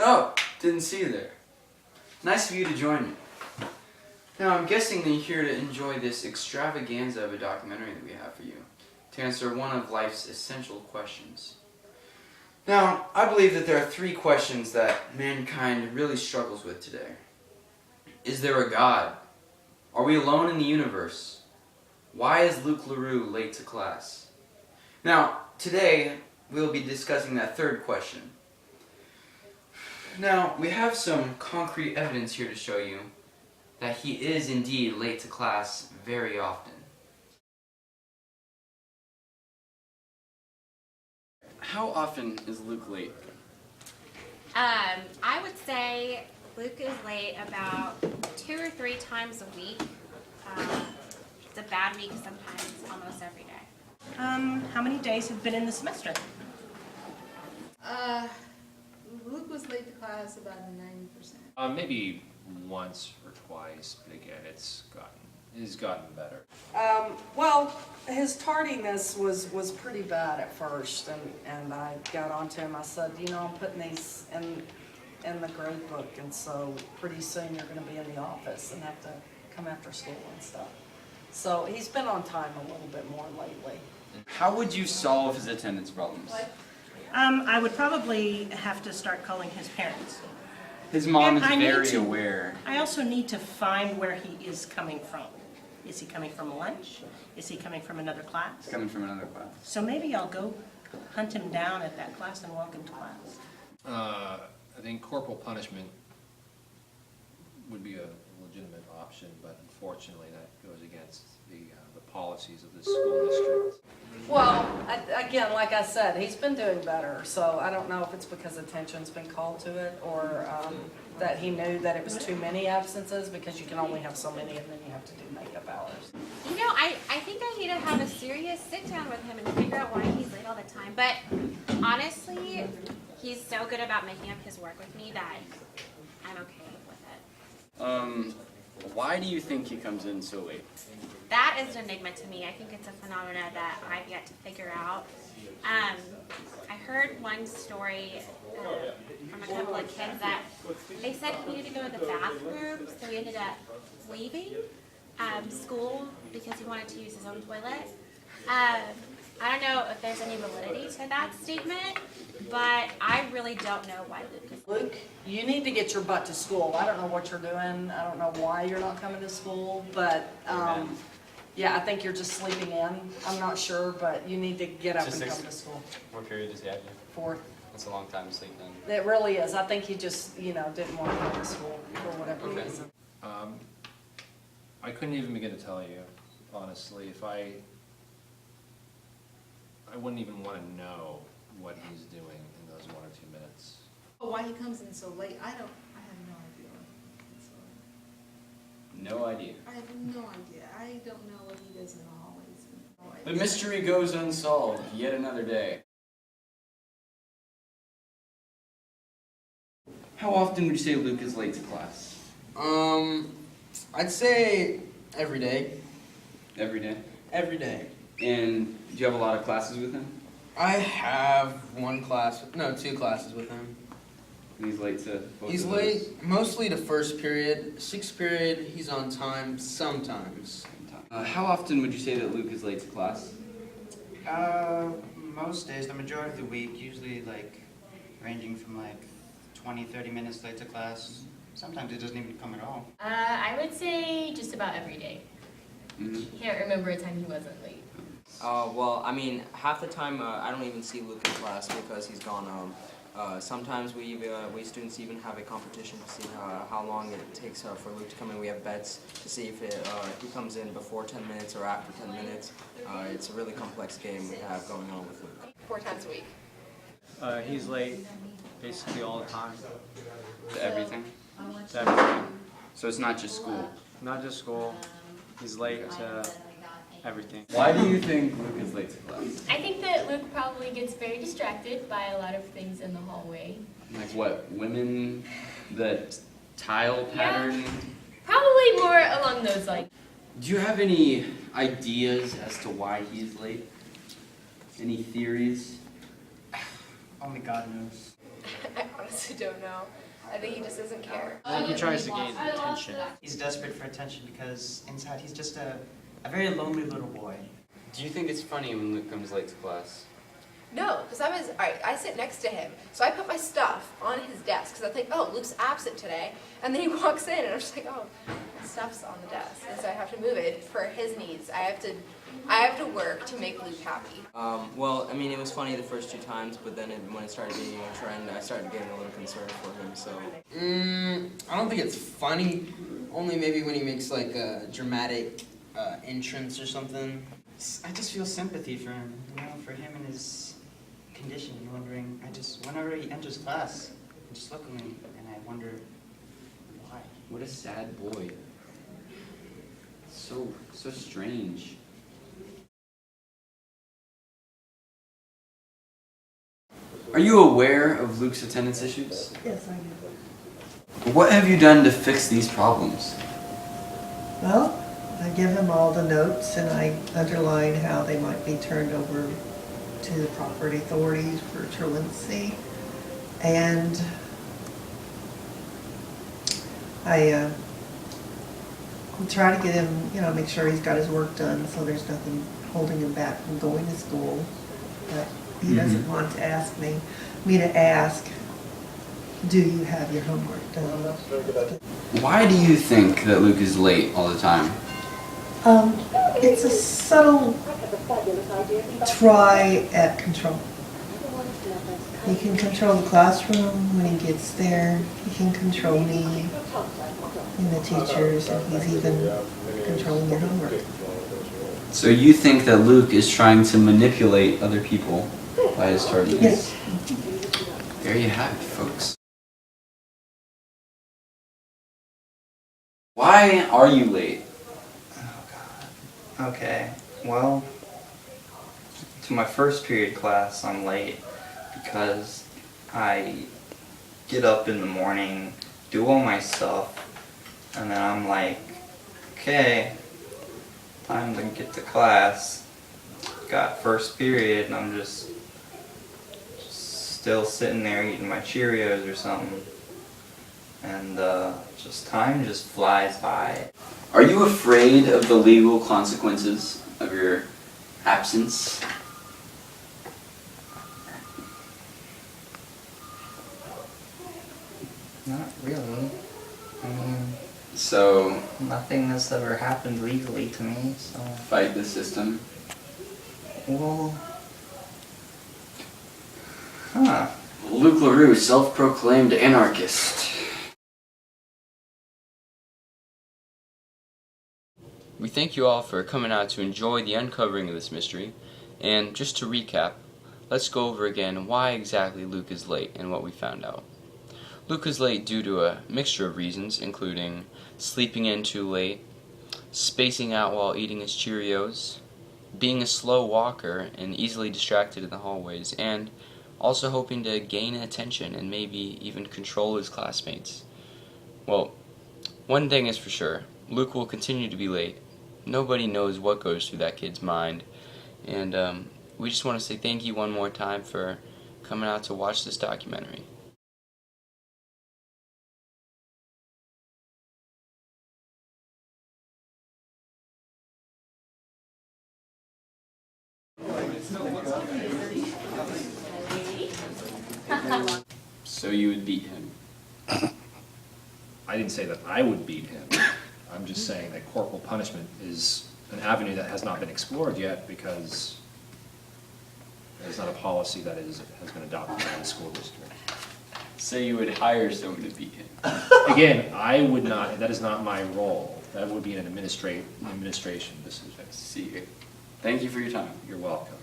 Oh, didn't see you there. Nice of you to join me. Now, I'm guessing that you're here to enjoy this extravaganza of a documentary that we have for you, to answer one of life's essential questions. Now, I believe that there are 3 questions that mankind really struggles with today. Is there a God? Are we alone in the universe? Why is Luke LaRue late to class? Now, today, we'll be discussing that 3rd question. Now, we have some concrete evidence here to show you that he is indeed late to class very often. How often is Luke late? I would say Luke is late about 2 or 3 times a week. It's a bad week sometimes, almost every day. How many days have been in the semester? Luke was late to class about 90%. Maybe once or twice, but again, it's gotten better. Well, his tardiness was pretty bad at first, and I got onto him. I said, you know, I'm putting these in the grade book, and so pretty soon you're going to be in the office and have to come after school and stuff. So he's been on time a little bit more lately. How would you solve his attendance problems? I would probably have to start calling his parents. His mom And is I need very to- aware. I also need to find where he is coming from. Is he coming from lunch? Is he coming from another class? He's coming from another class. So maybe I'll go hunt him down at that class and walk him to class. I think corporal punishment would be a legitimate option, but unfortunately that goes against the policies of the school district. Well, again, like I said, he's been doing better, so I don't know if it's because attention's been called to it, or that he knew that it was too many absences, because you can only have so many and then you have to do makeup hours. You know, I think I need to have a serious sit down with him and figure out why he's late all the time. But honestly, he's so good about making up his work with me that I'm okay with it. Why do you think he comes in so late? That is an enigma to me. I think it's a phenomena that I've yet to figure out. I heard one story from a couple of kids that they said he needed to go to the bathroom, so he ended up leaving school because he wanted to use his own toilet. I don't know if there's any validity to that statement, but I really don't know why Luke is late. Luke, you need to get your butt to school. I don't know what you're doing. I don't know why you're not coming to school, but yeah, I think you're just sleeping in. I'm not sure, but you need to get up and come to school. What period does he have you? 4th. That's a long time to sleep in. It really is. I think he just, you know, didn't want to go to school for whatever Okay. reason. I couldn't even begin to tell you, honestly. If I wouldn't even want to know what he's doing in those 1 or 2 minutes. Why he comes in so late, I have no idea. No idea. I have no idea. I don't know what he does in the hallways. No The idea. mystery goes unsolved yet another day. How often would you say Luke is late to class? I'd say every day. Every day? Every day. And do you have a lot of classes with him? I have 2 classes with him. And he's late to both He's of those? late mostly to 1st period. 6th period, he's on time sometimes. How often would you say that Luke is late to class? Most days, the majority of the week, usually ranging from 20, 30 minutes late to class. Sometimes it doesn't even come at all. I would say just about every day. Can't remember a time he wasn't late. Well, I mean, half the time I don't even see Luke in class because he's gone home. Sometimes we students even have a competition to see how long it takes for Luke to come in. We have bets to see if he comes in before 10 minutes or after 10 minutes. It's a really complex game we have going on with Luke. 4 times a week. He's late basically all the time. To everything? To everything. So it's not just school? Not just school. He's late to everything. Why do you think Luke is late to class? I think that Luke probably gets very distracted by a lot of things in the hallway. Like what? Women? The tile pattern? Probably more along those lines. Do you have any ideas as to why he's late? Any theories? Only God knows. I honestly don't know. I think he just doesn't care. I think he tries to gain attention. He's desperate for attention because inside he's just a very lonely little boy. Do you think it's funny when Luke comes late to class? No, because I sit next to him, so I put my stuff on his desk because I think, oh, Luke's absent today, and then he walks in, and I'm just like, oh, stuff's on the desk, and so I have to move it for his needs. I have to work to make Luke happy. Well, I mean, it was funny the first 2 times, but then when it started being a trend, I started getting a little concerned for him. So. I don't think it's funny. Only maybe when he makes like a dramatic entrance or something. I just feel sympathy for him, for him and his condition, and wondering, whenever he enters class, I just look at him and I wonder why. What a sad boy. So strange. Are you aware of Luke's attendance issues? Yes, I am. What have you done to fix these problems? Well, I give him all the notes and I underline how they might be turned over to the property authorities for truancy. And I try to get him, make sure he's got his work done so there's nothing holding him back from going to school. But he doesn't want to ask me to ask, do you have your homework done? Why do you think that Luke is late all the time? It's a subtle try at control. He can control the classroom when he gets there. He can control me and the teachers, and he's even controlling your homework. So you think that Luke is trying to manipulate other people by his tardiness? Yes. There you have it, folks. Why are you late? Okay, well, to my first period class, I'm late because I get up in the morning, do all my stuff, and then I'm like, okay, time to get to class. Got first period, and I'm just still sitting there eating my Cheerios or something, and time just flies by. Are you afraid of the legal consequences of your absence? Not really. I mean, so nothing has ever happened legally to me, so. Fight the system? Well, Luke LaRue, self-proclaimed anarchist. We thank you all for coming out to enjoy the uncovering of this mystery, and just to recap, let's go over again why exactly Luke is late and what we found out. Luke is late due to a mixture of reasons, including sleeping in too late, spacing out while eating his Cheerios, being a slow walker and easily distracted in the hallways, and also hoping to gain attention and maybe even control his classmates. Well, one thing is for sure, Luke will continue to be late. Nobody knows what goes through that kid's mind, and we just want to say thank you one more time for coming out to watch this documentary. So you would beat him? I didn't say that I would beat him. I'm just saying that corporal punishment is an avenue that has not been explored yet because it's not a policy that has been adopted by the school district. So you would hire someone to beat him? Again, I would not, that is not my role. That would be an administration decision. See you. Thank you for your time. You're welcome.